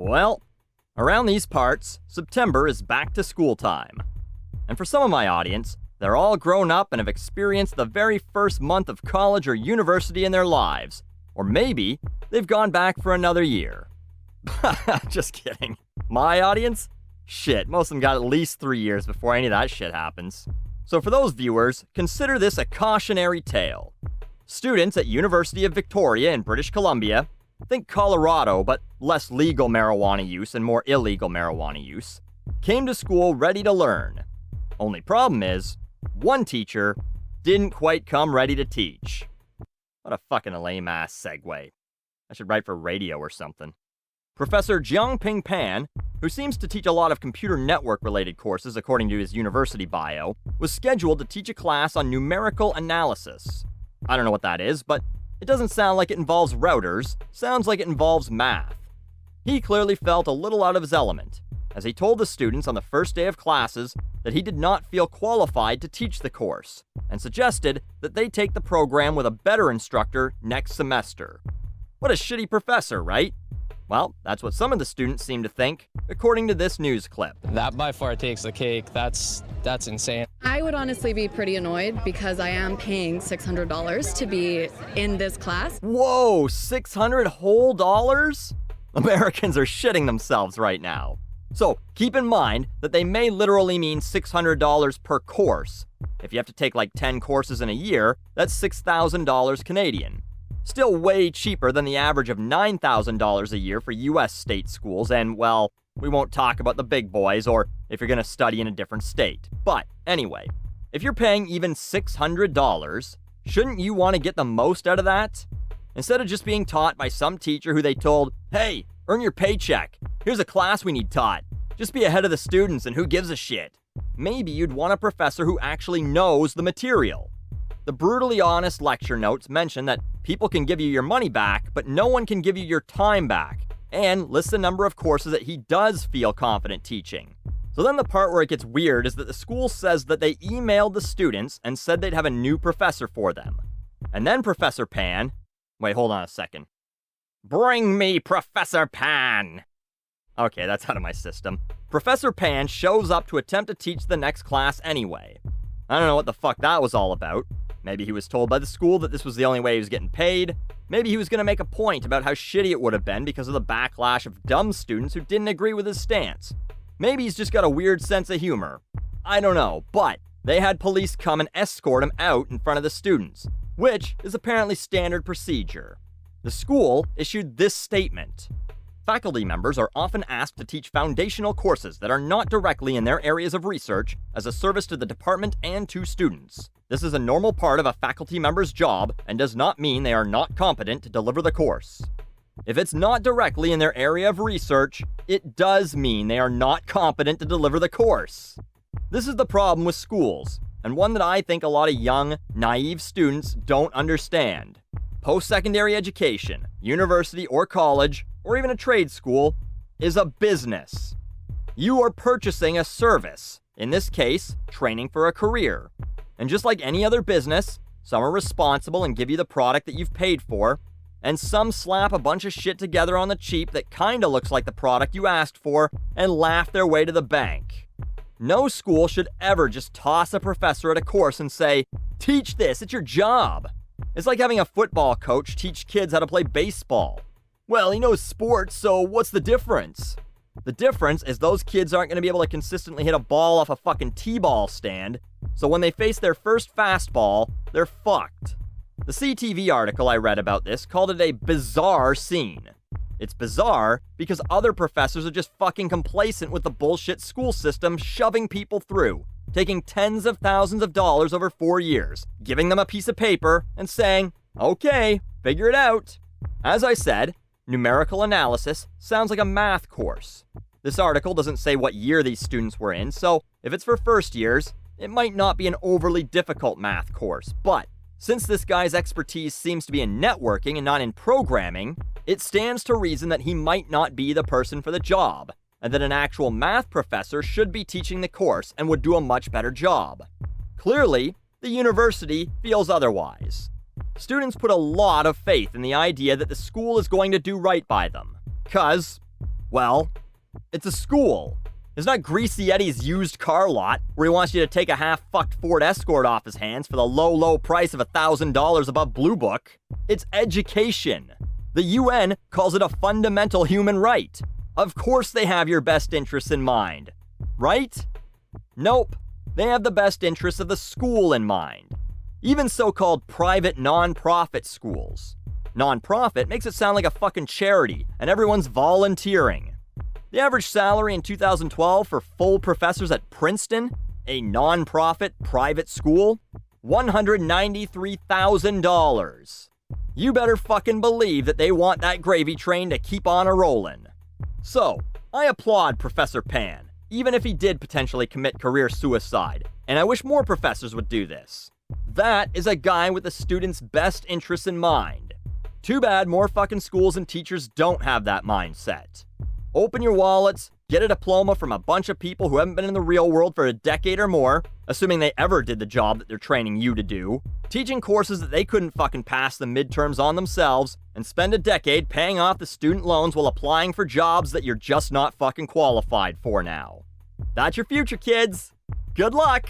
Well, around these parts, September is back to school time. And for some of my audience, they're all grown up and have experienced the very first month of college or university in their lives. Or maybe they've gone back for another year. Just kidding. My audience? Shit, most of them got at least 3 years before any of that shit happens. So for those viewers, consider this a cautionary tale. Students at University of Victoria in British Columbia, think Colorado, but less legal marijuana use and more illegal marijuana use, came to school ready to learn. Only problem is, one teacher didn't quite come ready to teach. What a fucking lame-ass segue. I should write for radio or something. Professor Jiangping Pan, who seems to teach a lot of computer network-related courses according to his university bio, was scheduled to teach a class on numerical analysis. I don't know what that is, but it doesn't sound like it involves routers, sounds like it involves math. He clearly felt a little out of his element, as he told the students on the first day of classes that he did not feel qualified to teach the course, and suggested that they take the program with a better instructor next semester. What a shitty professor, right? Well, that's what some of the students seem to think, according to this news clip. That by far takes the cake. That's insane. I would honestly be pretty annoyed because I am paying $600 to be in this class. Whoa, $600 whole dollars? Americans are shitting themselves right now. So keep in mind that they may literally mean $600 per course. If you have to take like 10 courses in a year, that's $6,000 Canadian. Still way cheaper than the average of $9,000 a year for US state schools, and, well, we won't talk about the big boys or if you're going to study in a different state. But anyway, if you're paying even $600, shouldn't you want to get the most out of that? Instead of just being taught by some teacher who they told, hey, earn your paycheck, here's a class we need taught, just be ahead of the students and who gives a shit. Maybe you'd want a professor who actually knows the material. The brutally honest lecture notes mention that people can give you your money back, but no one can give you your time back, and lists the number of courses that he does feel confident teaching. So then the part where it gets weird is that the school says that they emailed the students and said they'd have a new professor for them. And then Professor Pan... Wait, hold on a second. Bring me Professor Pan! Okay, that's out of my system. Professor Pan shows up to attempt to teach the next class anyway. I don't know what the fuck that was all about. Maybe he was told by the school that this was the only way he was getting paid. Maybe he was going to make a point about how shitty it would have been because of the backlash of dumb students who didn't agree with his stance. Maybe he's just got a weird sense of humor. I don't know, but they had police come and escort him out in front of the students, which is apparently standard procedure. The school issued this statement. Faculty members are often asked to teach foundational courses that are not directly in their areas of research as a service to the department and to students. This is a normal part of a faculty member's job and does not mean they are not competent to deliver the course. If it's not directly in their area of research, it does mean they are not competent to deliver the course. This is the problem with schools, and one that I think a lot of young, naive students don't understand. Post-secondary education, university or college, or even a trade school, is a business. You are purchasing a service, in this case, training for a career. And just like any other business, some are responsible and give you the product that you've paid for, and some slap a bunch of shit together on the cheap that kinda looks like the product you asked for and laugh their way to the bank. No school should ever just toss a professor at a course and say, teach this, it's your job. It's like having a football coach teach kids how to play baseball. Well, he knows sports, so what's the difference? The difference is those kids aren't going to be able to consistently hit a ball off a fucking T-ball stand, so when they face their first fastball, they're fucked. The CTV article I read about this called it a bizarre scene. It's bizarre because other professors are just fucking complacent with the bullshit school system shoving people through, taking tens of thousands of dollars over 4 years, giving them a piece of paper and saying, okay, figure it out. As I said, numerical analysis sounds like a math course. This article doesn't say what year these students were in, so if it's for first years, it might not be an overly difficult math course, but since this guy's expertise seems to be in networking and not in programming, it stands to reason that he might not be the person for the job, and that an actual math professor should be teaching the course and would do a much better job. Clearly, the university feels otherwise. Students put a lot of faith in the idea that the school is going to do right by them, 'cause Well, it's a school. It's not Greasy Eddie's used car lot where he wants you to take a half-fucked Ford Escort off his hands for the low, low price of $1,000 above Blue Book. It's education. The UN calls it a fundamental human right. Of course they have your best interests in mind. Right? Nope. They have the best interests of the school in mind. Even so-called private non-profit schools. Non-profit makes it sound like a fucking charity and everyone's volunteering. The average salary in 2012 for full professors at Princeton, a non-profit private school, $193,000. You better fucking believe that they want that gravy train to keep on a-rollin'. So, I applaud Professor Pan, even if he did potentially commit career suicide, and I wish more professors would do this. That is a guy with the students' best interests in mind. Too bad more fucking schools and teachers don't have that mindset. Open your wallets, get a diploma from a bunch of people who haven't been in the real world for a decade or more, assuming they ever did the job that they're training you to do, teaching courses that they couldn't fucking pass the midterms on themselves, and spend a decade paying off the student loans while applying for jobs that you're just not fucking qualified for now. That's your future, kids. Good luck!